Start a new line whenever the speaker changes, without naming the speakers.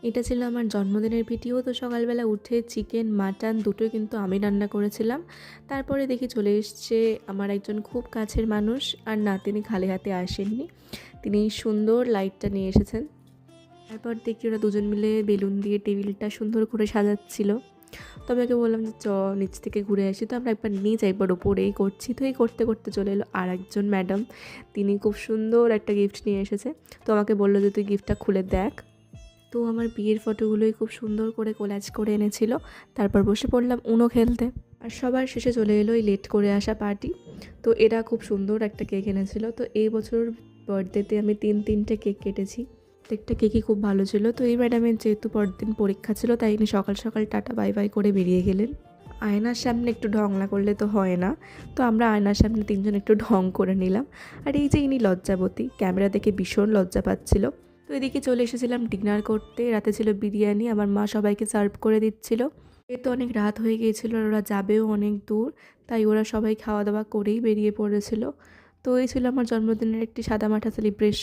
এটা ছিল আমার জন্মদিনের ভিডিও। তো সকালবেলা উঠে চিকেন, মাটন দুটোই কিন্তু আমি রান্না করেছিলাম। তারপরে দেখি চলে এসছে আমার একজন খুব কাছের মানুষ। আর না, তিনি খালি হাতে আসেননি। তিনি সুন্দর লাইটটা নিয়ে এসেছেন। তারপর দেখি ওরা দুজন মিলে বেলুন দিয়ে টেবিলটা সুন্দর করে সাজাচ্ছিল। তো আমি ওকে বললাম যে, নিচ থেকে ঘুরে আসি। তো আমরা একবার নিচে একবার ওপরে এই করছি। তো এই করতে, করতে চলে এলো আরেকজন ম্যাডাম। তিনি খুব সুন্দর একটা গিফট নিয়ে এসেছে। তো আমাকে বলল যে, "তুই গিফটটা খুলে দেখ।" তো আমার বিয়ের ফটোগুলোই খুব সুন্দর করে কোলাজ করে এনেছিল। তারপর বসে পড়লাম UNO খেলতে। আর সবার শেষে চলে এলো এই লেট করে আসা পার্টি। তো এরা খুব সুন্দর একটা কেক এনেছিল। তো এই বছর বার্থডেতে আমি 3-3টে কেক কেটেছি। প্রত্যেকটা কেকই খুব ভালো ছিল। তো এই ম্যাডামের যেহেতু পরদিন পরীক্ষা ছিল, তাই ইনি সকাল সকাল টাটা বাই বাই করে বেরিয়ে গেলেন। আয়নার সামনে একটু ঢং না করলে তো হয় না। তো আমরা আয়নার সামনে 3জন একটু ঢং করে নিলাম। আর এই যে ইনি লজ্জাবতী, ক্যামেরা দেখে ভীষণ লজ্জা পাচ্ছিল। তো এদিকে চলে এসেছিলাম ডিনার করতে। রাতে ছিল বিরিয়ানি, আমার মা সবাইকে সার্ভ করে দিচ্ছিল। যেহেতু অনেক রাত হয়ে গিয়েছিল আর ওরা যাবেও অনেক দূর, তাই ওরা সবাই খাওয়া দাওয়া করেই বেরিয়ে পড়েছিল। তো এই ছিল আমার জন্মদিনের একটি সাদামাটা সেলিব্রেশন।